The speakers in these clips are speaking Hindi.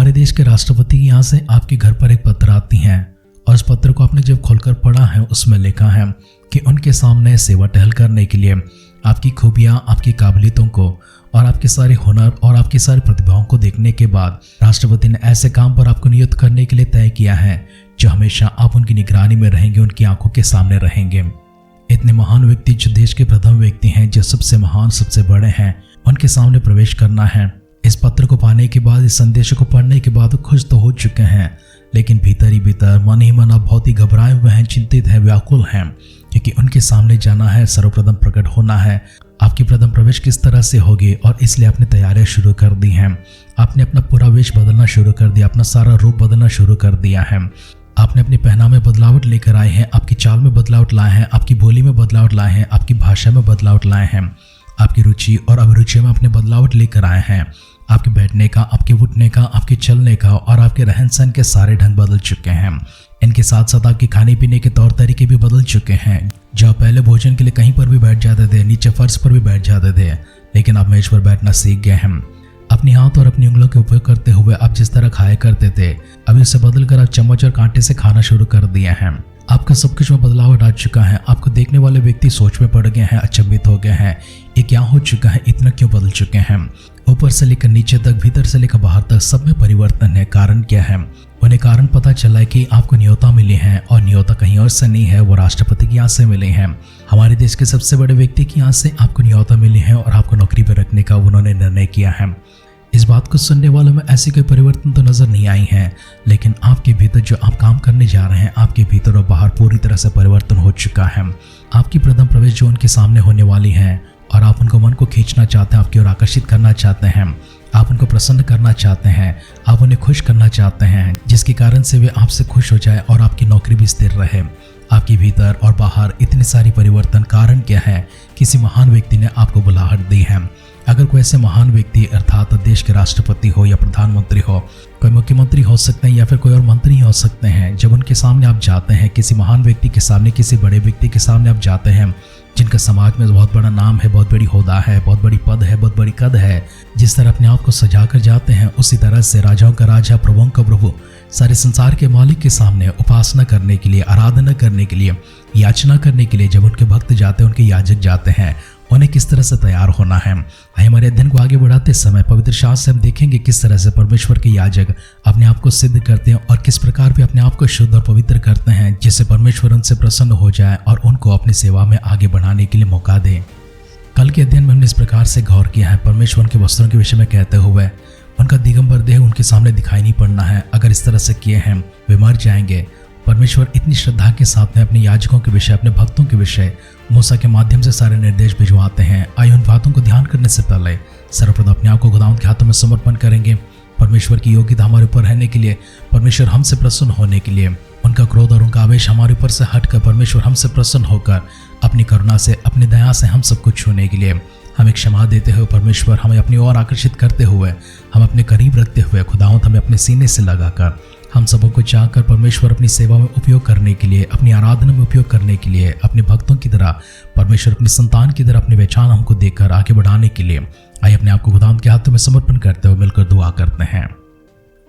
हमारे देश के राष्ट्रपति के यहाँ से आपके घर पर एक पत्र आती है और इस पत्र को आपने जब खोलकर पढ़ा है उसमें लिखा है कि उनके सामने सेवा टहल करने के लिए आपकी खूबियाँ, आपकी काबिलियतों को और आपके सारे हुनर और आपकी सारी प्रतिभाओं को देखने के बाद राष्ट्रपति ने ऐसे काम पर आपको नियुक्त करने के लिए तय किया है जो हमेशा आप उनकी निगरानी में रहेंगे, उनकी आंखों के सामने रहेंगे। इतने महान व्यक्ति जो देश के प्रथम व्यक्ति हैं, जो सबसे महान, सबसे बड़े हैं, उनके सामने प्रवेश करना है। इस पत्र को पाने के बाद, इस संदेश को पढ़ने के बाद खुश तो हो चुके हैं, लेकिन भीतर ही भीतर मन ही मन आप बहुत ही घबराए हुए हैं, चिंतित हैं, व्याकुल हैं, क्योंकि उनके सामने जाना है, सर्वप्रथम प्रकट होना है। आपकी प्रथम प्रवेश किस तरह से होगी और इसलिए आपने तैयारियां शुरू कर दी हैं। आपने अपना पूरा वेश बदलना शुरू कर दिया, अपना सारा रूप बदलना शुरू कर दिया है। आपने अपनी पहनावे में बदलावट लेकर आए हैं, आपकी चाल में बदलावट लाए हैं, आपकी बोली में बदलावट लाए हैं, आपकी भाषा में बदलावट लाए हैं, आपकी रुचि और अभिरुचि में अपने बदलावट लेकर आए हैं। आपके बैठने का, आपके उठने का, आपके चलने का और आपके रहन सहन के सारे ढंग बदल चुके हैं। इनके साथ साथ आपके खाने पीने के तौर तरीके भी बदल चुके हैं। जो आप पहले भोजन के लिए कहीं पर भी बैठ जाते थे, नीचे फर्श पर भी बैठ जाते थे, लेकिन आप मेज पर बैठना सीख गए हैं। अपने हाथ और अपनी उंगलियों के उपयोग करते हुए आप जिस तरह खाया करते थे, अभी उसे बदलकर आप चम्मच और कांटे से खाना शुरू कर दिया है। आपका सब कुछ में बदलाव आ चुका है। आपको देखने वाले व्यक्ति सोच में पड़ गए हैं, अचंभित हो गए हैं, ये क्या हो चुका है, इतना क्यों बदल चुके हैं। ऊपर से लेकर नीचे तक, भीतर से लेकर बाहर तक सब में परिवर्तन है। कारण क्या है? उन्हें कारण पता चला है कि आपको न्योता मिली है और न्योता कहीं और से नहीं है, वो राष्ट्रपति के यहाँ से मिली है। हमारे देश के सबसे बड़े व्यक्ति के यहाँ से आपको न्योता मिली है और आपको नौकरी पर रखने का उन्होंने निर्णय किया है। इस बात को सुनने वालों में ऐसी कोई परिवर्तन तो नजर नहीं आई है, लेकिन आपके भीतर जो आप काम करने जा रहे हैं, आपके भीतर और बाहर पूरी तरह से परिवर्तन हो चुका है। आपकी प्रथम प्रवेश जो उनके सामने होने वाली है और आप उनको मन को खींचना चाहते हैं, आपकी ओर आकर्षित करना चाहते हैं, आप उनको प्रसन्न करना चाहते हैं, आप उन्हें खुश करना चाहते हैं, जिसके कारण से वे आपसे खुश हो जाए और आपकी नौकरी भी स्थिर रहे। आपके भीतर और बाहर इतनी सारी परिवर्तन, कारण क्या है? किसी महान व्यक्ति ने आपको बुलाहट दी है। अगर कोई ऐसे महान व्यक्ति अर्थात देश के राष्ट्रपति हो या प्रधानमंत्री हो, कोई मुख्यमंत्री हो सकते हैं या फिर कोई और मंत्री हो सकते हैं, जब उनके सामने आप जाते हैं, किसी महान व्यक्ति के सामने, किसी बड़े व्यक्ति के सामने आप जाते हैं, जिनका समाज में बहुत बड़ा नाम है, बहुत बड़ी होदा है, बहुत बड़ी पद है, बहुत बड़ी कद है, जिस तरह अपने आप को सजा कर जाते हैं, उसी तरह से राजाओं का राजा, प्रभुओं का प्रभु, सारे संसार के मालिक के सामने उपासना करने के लिए, आराधना करने के लिए, याचना करने के लिए जब उनके भक्त जाते हैं, उनके याजक जाते हैं, उन्हें किस तरह से तैयार होना है। हमारे अध्ययन को आगे बढ़ाते समय पवित्र शास्त्र से हम देखेंगे किस तरह से परमेश्वर के याजक अपने आप को सिद्ध करते हैं और किस प्रकार भी अपने आप को शुद्ध और पवित्र करते हैं, जिससे परमेश्वर उनसे प्रसन्न हो जाए और उनको अपनी सेवा में आगे बढ़ाने के लिए मौका दे। कल के अध्ययन में हमने इस प्रकार से गौर किया है, परमेश्वर उनके वस्त्रों के विषय में कहते हुए उनका दिगंबर देह उनके सामने दिखाई नहीं पड़ना है। अगर इस तरह से किए हैं वे मर जाएंगे। परमेश्वर इतनी श्रद्धा के साथ में अपने याजकों के विषय, अपने भक्तों के विषय मूसा के माध्यम से सारे निर्देश भिजवाते हैं। आइए उन बातों को ध्यान करने से पहले सर्वप्रथम अपने आप को खुदावंद के हाथों में समर्पण करेंगे। परमेश्वर की योग्यता हमारे ऊपर रहने के लिए, परमेश्वर हमसे प्रसन्न होने के लिए, उनका क्रोध और उनका आवेश हमारे ऊपर से हटकर परमेश्वर हमसे प्रसन्न होकर अपनी करुणा से, अपनी दया से हम सबको छूने के लिए हमें क्षमा देते हुए, परमेश्वर हमें अपनी ओर आकर्षित करते हुए, हम अपने करीब रखते हुए, खुदावंद हमें अपने सीने से लगाकर हम सबों को चाहकर परमेश्वर अपनी सेवा में उपयोग करने के लिए, अपनी आराधना में उपयोग करने के लिए, अपने भक्तों की तरह, परमेश्वर अपनी संतान की तरह अपनी पहचान हमको देकर आगे बढ़ाने के लिए आइए अपने आप को खुदावंद के हाथों में समर्पण करते हुए मिलकर दुआ करते हैं।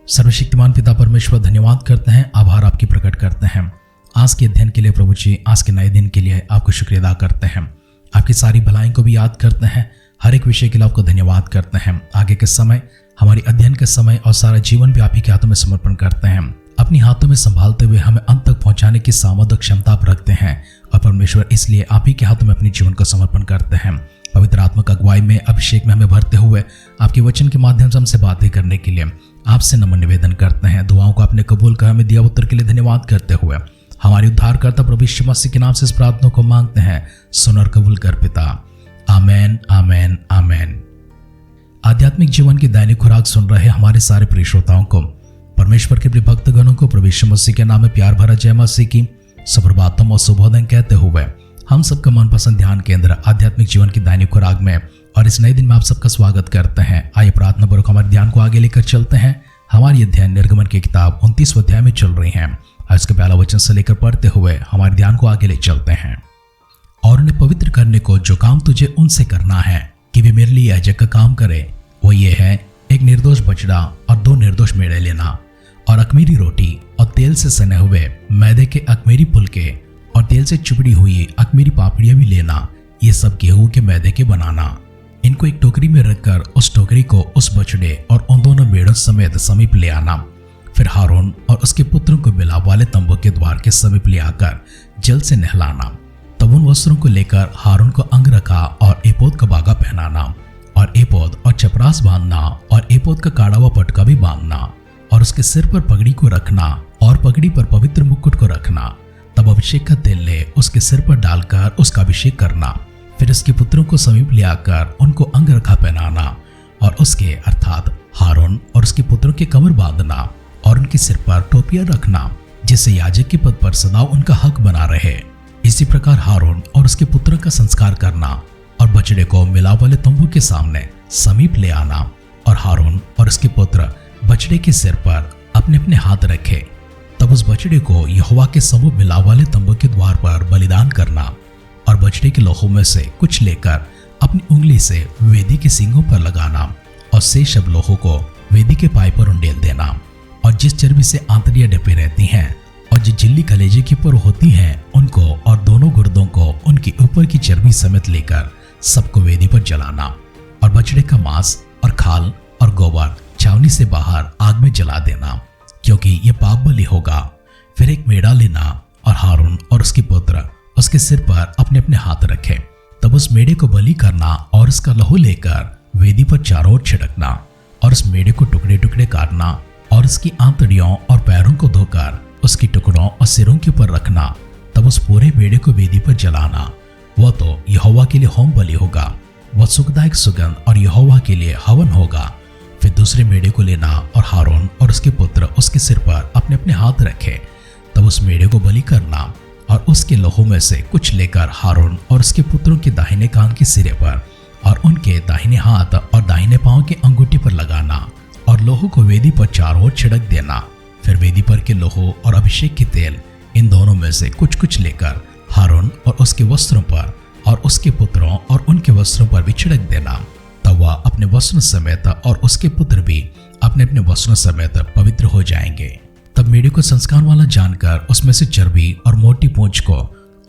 सर्वशक्तिमान पिता परमेश्वर, धन्यवाद करते हैं, आभार आपकी प्रकट करते हैं आज के अध्ययन के लिए। प्रभु जी, आज के नए दिन के लिए आपको शुक्रिया अदा करते हैं, आपकी सारी भलाई को भी याद करते हैं, हर एक विषय के लिए आपको धन्यवाद करते हैं। आगे के समय, हमारी अध्ययन के समय और सारा जीवन भी आप ही के हाथों में समर्पण करते हैं। अपनी हाथों में संभालते हुए हमें अंत तक पहुंचाने की सामर्थ और क्षमता आप रखते हैं और परमेश्वर इसलिए आप ही के हाथों में अपने जीवन को समर्पण करते हैं। पवित्र आत्मा अगुवाई में, अभिषेक में हमें भरते हुए आपके वचन के माध्यम से हमसे बातें करने के लिए आपसे नम्र निवेदन करते हैं। दुआओं को आपने कबूल कर हमें दिया उत्तर के लिए धन्यवाद करते हुए हमारे उद्धारकर्ता प्रभु यीशु मसीह के नाम से इस प्रार्थना को मांगते हैं, सुन और कबूल कर पिता। आमेन, आमेन, आमेन। आध्यात्मिक जीवन की दैनिक खुराक सुन रहे हमारे सारे प्रिय श्रोताओं को, परमेश्वर के प्रिय भक्तगणों को प्रभु यीशु मसीह के नाम में प्यार भरा जय मसीह की सुप्रभातम और शुभोदय कहते हुए हम सबका मनपसंद ध्यान केंद्र आध्यात्मिक जीवन की दैनिक खुराक में और इस नए दिन में आप सबका स्वागत करते हैं। आइए प्रार्थना पूर्वक हमारे ध्यान को आगे लेकर चलते हैं। हमारी अध्ययन निर्गमन की किताब 29वें अध्याय में चल रही है। आज इसके पहला वचन से लेकर पढ़ते हुए हमारे ध्यान को आगे ले चलते हैं। और उन्हें पवित्र करने को जो काम तुझे उनसे करना है कि वे मेरे लिए याजक का काम करे, वो ये है एक निर्दोष बछड़ा और 2 निर्दोष मेढ़े लेना और अखमीरी रोटी और तेल से सने हुए मैदे के अखमीरी फुलके और तेल से चुपड़ी हुई अखमीरी पापड़ियां भी लेना। ये सब गेहूं के मैदे के बनाना। इनको एक टोकरी में रखकर उस टोकरी को उस बछड़े और उन दोनों मेढ़ों समेत समीप ले आना। फिर हारून और उसके पुत्रों को मिलाप वाले तंबू के द्वार के समीप ले आकर जल से नहलाना। तब उन वस्त्रों को लेकर हारून को अंगरखा और एपोद का बागा पहनाना और एपोद और चपरास बांधना और एपोद का काढ़ा हुआ पटका भी बांधना और उसके सिर पर पगड़ी को रखना और पगड़ी पर पवित्र मुकुट को रखना। तब अभिषेक का तेल ले उसके सिर पर डालकर उसका अभिषेक करना। फिर उसके पुत्रों को समीप ले आकर उनको अंगरखा पहनाना और उसके अर्थात हारून और उसके पुत्रों के कमर बांधना और उनके सिर पर टोपियां रखना, जिससे याजक के पद पर सदा उनका हक बना रहे। इसी प्रकार हारून और उसके पुत्रों का संस्कार करना और बछड़े को मिलाप वाले तंबू के सामने समीप ले आना और हारून और उसके पुत्र बछड़े के सिर पर अपने अपने हाथ रखे। तब उस बछड़े को यहोवा के समूह मिलाप वाले तंबू के द्वार पर बलिदान करना और बछड़े के लोहों में से कुछ लेकर अपनी उंगली से वेदी के सींगों पर लगाना और शेष सब लोहों को वेदी के पाए पर उंडेल देना। और जिस चर्बी से आंतड़ियां ढपी रहती हैं और जो झिल्ली कलेजे के ऊपर होती हैं उनको और दोनों गुर्दों को उनके ऊपर की चर्बी समेत लेकर सबको वेदी पर जलाना और बछड़े का मांस और खाल और गोबर छावनी से बाहर आग में जला देना, क्योंकि ये पाप बलि होगा। फिर एक मेढ़ा लेना और हारून और उसके पुत्र उसके सिर पर अपने अपने हाथ रखे। तब उस मेढ़े को बलि करना और उसका लहू लेकर वेदी पर चारों ओर छिड़कना और उस मेढ़े को टुकड़े टुकड़े काटना और उसकी आंतड़ियों और पैरों को धोकर उसकी टुकड़ों और सिरों के ऊपर रखना। तब उस पूरे मेढ़े को वेदी पर जलाना। वह तो यहोवा के लिए होम बलि होगा, वह सुखदायक सुगंध और यहोवा के लिए हवन होगा। फिर दूसरे मेढ़े को लेना और हारून और उसके पुत्र उसके सिर पर अपने अपने हाथ रखे। तब उस मेढ़े को बलि करना और उसके लोहों में से कुछ लेकर हारून और उसके पुत्रों के दाहिने कान के सिरे पर और उनके दाहिने हाथ और दाहिने पांव के अंगूठे पर लगाना और लोहों को वेदी पर चारों ओर छिड़क देना। फिर वेदी पर के लोहों और अभिषेक के तेल इन दोनों में से कुछ कुछ लेकर हारून और उसके वस्त्रों पर और उसके पुत्रों और उनके वस्त्रों पर भी छिड़क देना। तब वह अपने वस्त्रों समेत और उसके पुत्र भी अपने अपने वस्त्रों समेत पवित्र हो जाएंगे। तब मेढ़े को संस्कार वाला जानकर उसमें से चर्बी और मोटी पूंछ को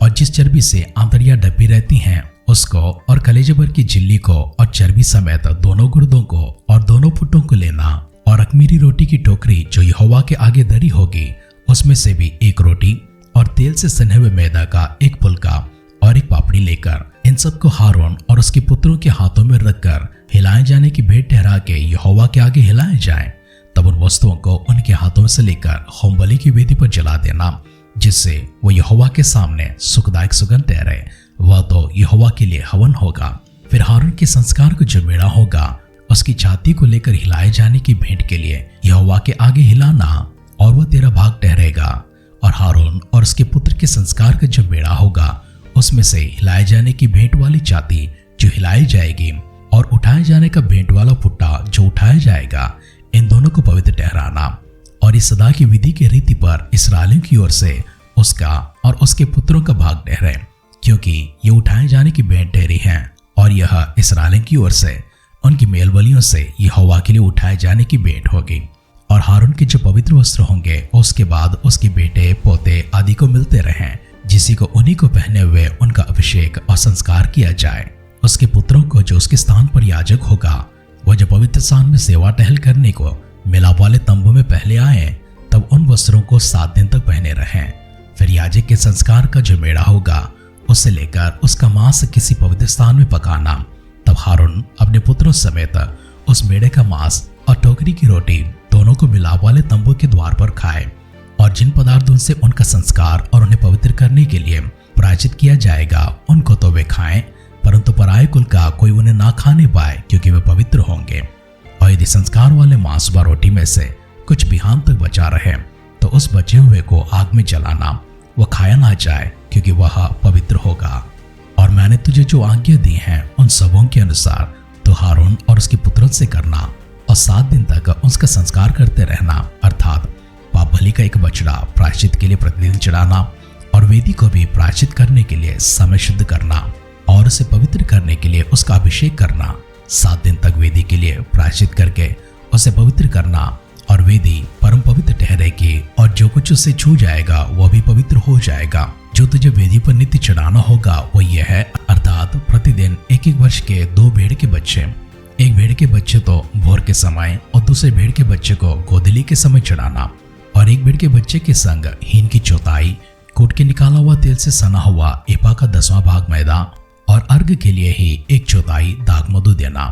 और जिस चर्बी से आंतड़ियां ढपी रहती हैं उसको और कलेजे भर की झिल्ली को और चर्बी समेत दोनों गुर्दों को और दोनों फुटों को लेना और अखमीरी रोटी की टोकरी जो यहोवा के आगे धरी होगी उसमें से भी एक रोटी और तेल से सने हुए मैदा का एक फुलका और एक पापड़ी लेकर इन सबको हारून और उसके पुत्रों के हाथों में रखकर हिलाए जाने की भेंट ठहरा के यहोवा के आगे हिलाए जाए। तब उन वस्तुओं को उनके हाथों से लेकर होम बलि की वेदी पर जला देना, जिससे वो यहोवा के सामने सुखदायक सुगंध ठहरे। वह तो यहोवा के लिए हवन होगा। फिर हारून के संस्कार को जो मेढ़ा होगा उसकी छाती को लेकर हिलाए जाने की भेंट के लिए यहोवा के आगे हिलाना और वह तेरा भाग ठहरेगा। और हारून और उसके पुत्र के संस्कार का जो मेढ़ा होगा उसमें से हिलाए जाने की भेंट वाली छाती जो हिलाई जाएगी और उठाए जाने का भेंट वाला फुट्टा जो उठाया जाएगा, इन दोनों को पवित्र ठहराना। और इस सदा की विधि की रीति पर इस्राएलियों की ओर से उसका और उसके पुत्रों का भाग ठहरे, क्योंकि ये उठाए जाने की भेंट ठहरी है और यह इस्राएलियों की ओर से उनकी मेल बलियों से यहोवा के लिए उठाए जाने की भेंट होगी। और हारून के जो पवित्र वस्त्र होंगे उसके बाद उसके बेटे पोते आदि को मिलते रहें, जिसी को उन्हीं को पहने हुए उनका अभिषेक और संस्कार किया जाए। उसके पुत्रों को जो उसके स्थान पर याजक होगा, वह जो पवित्र स्थान में सेवा टहल करने को मिलाप वाले तंबू में पहले आए, तब उन वस्त्रों को 7 दिन तक पहने रहें। फिर याजक के संस्कार का जो मेढ़ा होगा उससे लेकर उसका मांस किसी पवित्र स्थान में पकाना। तब हारून अपने पुत्रों समेत उस मेढ़े का मांस और टोकरी की रोटी दोनों को मिलाप वाले तंबू के द्वार पर खाए। और जिन पदार्थों से उनका संस्कार और उन्हें पवित्र करने के लिए प्रायश्चित किया जाएगा उनको तो वे खाएं, परंतु पराये कुल का कोई उन्हें ना खाने पाए, क्योंकि वे पवित्र होंगे। और यदि संस्कार वाले मांस व रोटी में से कुछ बिहान तक बचा रहे तो उस बचे हुए को आग में जलाना, वह खाया ना जाए, क्योंकि वह पवित्र होगा। और मैंने तुझे जो आज्ञा दी हैं उन सबों के अनुसार तो हारून और उसके पुत्रों से करना और 7 दिन तक उसका संस्कार करते रहना, अर्थात पाप बलि का एक बछड़ा प्रायश्चित के लिए प्रतिदिन चढ़ाना और वेदी को भी प्रायश्चित करने के लिए समय शुद्ध करना और उसे पवित्र करने के लिए उसका अभिषेक करना। 7 दिन तक वेदी के लिए प्रायश्चित करके उसे पवित्र करना, और वेदी परम पवित्र ठहरेगी और जो कुछ उसे छू जाएगा वह भी पवित्र हो जाएगा। जो तुझे वेदी पर नित्य चढ़ाना होगा वो ये है, अर्थात प्रतिदिन एक वर्ष के 2 भेड़ के बच्चे, एक भेड़ के बच्चे तो भोर के समय और दूसरे भेड़ के बच्चे को गोधूली के समय चढ़ाना, और एक भेड़ के बच्चे के संग हीन की चौथाई कूट के निकाला हुआ तेल से सना हुआ एपा का 10वां भाग मैदा, और अर्घ के लिए ही 1/4 दाग मधु देना,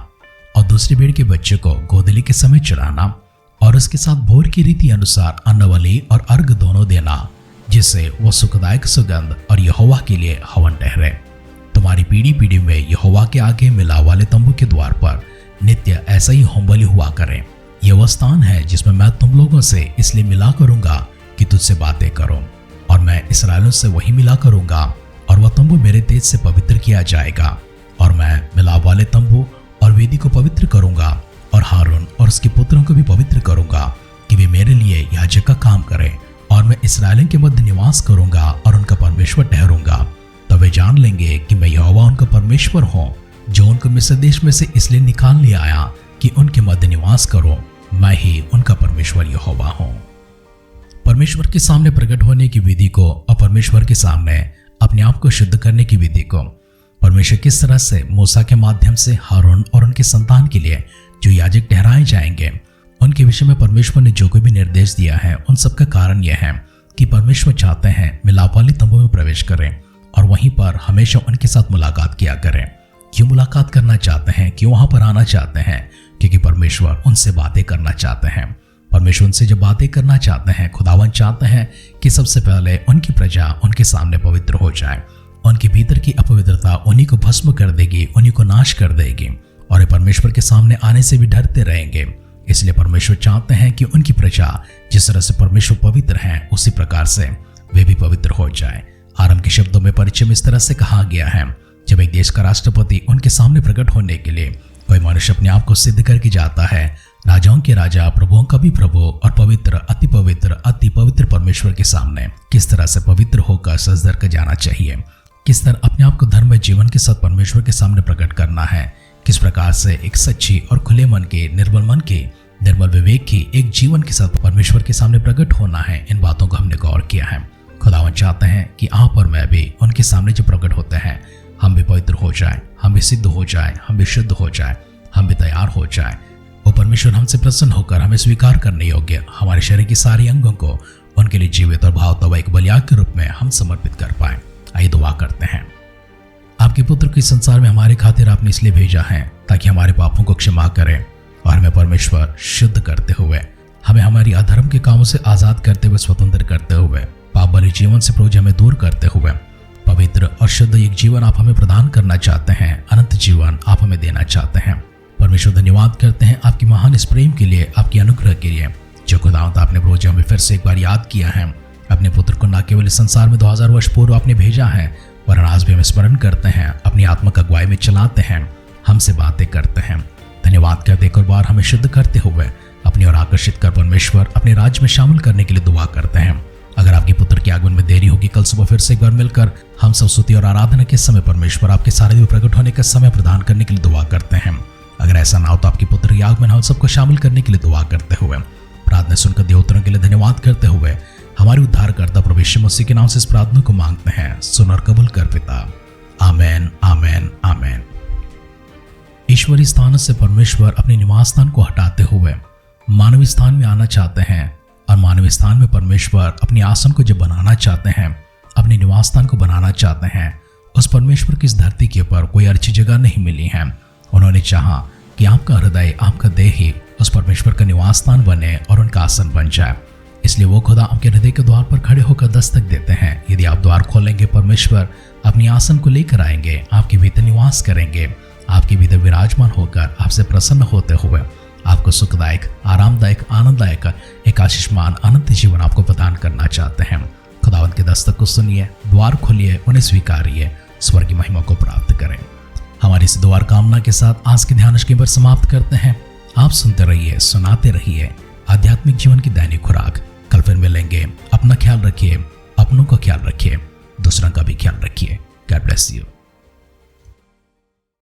और दूसरे भेड़ के बच्चे को गोधूली के समय चढ़ाना, और उसके साथ भोर की रीति अनुसार अन्नबलि और अर्घ दोनों देना, जिससे वो सुखदायक सुगंध और यहोवा के लिए हवन ठहरे। तुम्हारी पीढ़ी पीढ़ी में यहोवा के आगे मिलाप वाले तंबू के द्वार पर नित्य ऐसा ही होम बलि हुआ करे। यह वह स्थान है जिसमें मैं तुम लोगों से इसलिए मिला करूंगा कि तुझसे बातें करूं, और मैं इस्राएलियों से वही मिला करूंगा, और वह तंबू मेरे तेज से पवित्र किया जाएगा, और मैं मिलाप वाले तंबू और वेदी को पवित्र करूंगा, और हारून और उसके पुत्रों को भी पवित्र करूंगा कि वे मेरे लिए याजक का काम करें, और मैं इस्राएलियों के मध्य निवास करूंगा और उनका परमेश्वर ठहरूंगा। तब वे जान लेंगे कि मैं यहोवा उनका परमेश्वर हूँ, जो उनको मिस्र देश में से इसलिए निकाल ले आया कि उनके मध्य निवास करो। मैं ही उनका परमेश्वर यहोवा हूँ। परमेश्वर के सामने प्रकट होने की विधि को और परमेश्वर के सामने अपने आप को शुद्ध करने की विधि को परमेश्वर किस तरह से मूसा के माध्यम से हारून और उनके संतान के लिए जो याजक ठहराए जाएंगे उनके विषय में परमेश्वर ने जो कोई भी निर्देश दिया है, उन सब का कारण यह है कि परमेश्वर चाहते हैं मिलाप वाले तंबू में प्रवेश करें और वहीं पर हमेशा उनके साथ मुलाकात किया करें। क्यों मुलाकात करना चाहते हैं, क्यों वहां पर आना चाहते हैं? क्योंकि परमेश्वर उनसे बातें करना चाहते हैं। परमेश्वर उनसे जब बातें करना चाहते हैं, खुदावन चाहते हैं कि सबसे पहले उनकी प्रजा उनके सामने पवित्र हो जाए। उनके भीतर की अपवित्रता उन्हीं को भस्म कर देगी, उन्हीं को नाश कर देगी, और ये परमेश्वर के सामने आने से भी डरते रहेंगे। इसलिए परमेश्वर चाहते हैं कि उनकी प्रजा जिस तरह से परमेश्वर पवित्र है उसी प्रकार से वे भी पवित्र हो जाए। आरंभ के शब्दों में परिचय में इस तरह से कहा गया है, जब एक देश का राष्ट्रपति उनके सामने प्रकट होने के लिए कोई मनुष्य अपने आप को सिद्ध करके जाता है, राजाओं के राजा, प्रभुओं का भी प्रभु और पवित्र अति पवित्र परमेश्वर के सामने किस तरह से पवित्र होकर सजदर कर जाना चाहिए, किस तरह अपने आप को धर्म में जीवन के साथ परमेश्वर के सामने प्रकट करना है, किस प्रकार से एक सच्ची और खुले मन के, निर्मल मन के, निर्मल विवेक की एक जीवन के साथ परमेश्वर के सामने प्रकट होना है। इन बातों को हमने गौर किया है। खुदावन चाहते हैं कि आप और मैं भी उनके सामने जो प्रकट होते हैं हम भी पवित्र हो जाए, हम भी सिद्ध हो जाए, हम भी शुद्ध हो जाए, हम भी तैयार हो जाए। वो परमेश्वर हमसे प्रसन्न होकर हमें स्वीकार करने योग्य हमारे शरीर की सारी अंगों को उनके लिए जीवित और भावता एक बलियाग के रूप में हम समर्पित कर पाए। आइए दुआ करते हैं। आपके पुत्र को इस संसार में हमारे खातिर आपने इसलिए भेजा है ताकि हमारे पापों को क्षमा करें और हमें परमेश्वर शुद्ध करते हुए, हमें हमारी अधर्म के कामों से आजाद करते हुए, स्वतंत्र करते हुए, पाप वाले जीवन से प्रभु हमें दूर करते हुए पवित्र और शुद्ध एक जीवन आप हमें प्रदान करना चाहते हैं। अनंत जीवन आप हमें देना चाहते हैं। परमेश्वर धन्यवाद करते हैं आपकी महान इस प्रेम के लिए, आपकी अनुग्रह के लिए, जो खुदावंद आपने प्रभु हमें फिर से एक बार याद किया है। अपने पुत्र को न केवल इस संसार में 2000 वर्ष पूर्व आपने भेजा है, वरन आज भी हम स्मरण करते हैं, अपनी आत्मा का अगुवाई में चलाते हैं, हमसे बातें करते हैं। धन्यवाद करते एक और बार हमें शुद्ध करते हुए अपनी ओर आकर्षित कर परमेश्वर अपने राज्य में शामिल करने के लिए दुआ करते हैं। अगर आपके पुत्र के आगमन में देरी होगी, कल सुबह फिर से एक बार मिलकर हम सब स्तुति और आराधना के समय परमेश्वर आपके सारे भी प्रकट होने का समय प्रदान करने के लिए दुआ करते हैं। अगर ऐसा ना हो तो आपके पुत्र के आगमन हम सबको शामिल करने के लिए दुआ करते हुए, प्रार्थना सुनकर देवोत्तरों के लिए धन्यवाद करते हुए हमारे उद्धारकर्ता प्रभु यीशु मसीह के नाम से इस प्रार्थना को मांगते हैं। सुन और कबूल कर पिता। आमेन, आमेन, आमेन। ईश्वरीय स्थान से परमेश्वर अपने निवास स्थान को हटाते हुए मानवीय स्थान में आना चाहते हैं, और मानवीय स्थान में परमेश्वर अपने आसन को जब बनाना चाहते हैं, अपने निवास स्थान को बनाना चाहते हैं, उस परमेश्वर की इस धरती के ऊपर कोई अच्छी जगह नहीं मिली है। उन्होंने चाहा कि आपका हृदय, आपका देह ही उस परमेश्वर का निवास स्थान बने और उनका आसन बन जाए। इसलिए वो खुदा आपके हृदय के द्वार पर खड़े होकर दस्तक देते हैं। यदि आप द्वार खोलेंगे, परमेश्वर अपनी आसन को लेकर आएंगे, आपके भीतर निवास करेंगे, आपके भीतर विराजमान होकर आपसे प्रसन्न होते हुए आपको सुखदायक, आरामदायक, आनंददायक एक आशीषमान अनंत जीवन आपको प्रदान करना चाहते हैं। खुदावंत के दस्तक को सुनिए, द्वार खोलिए, उन्हें स्वीकारिए, स्वर्ग की महिमा को प्राप्त करें। हमारी इस दुआ कामना के साथ आज के ध्यान पर समाप्त करते हैं। आप सुनते रहिए, सुनाते रहिए आध्यात्मिक जीवन की दैनिक खुराक। कल फिर मिलेंगे। अपना ख्याल रखिए, अपनों का ख्याल रखिए, दूसरों का भी ख्याल रखिए। God bless you.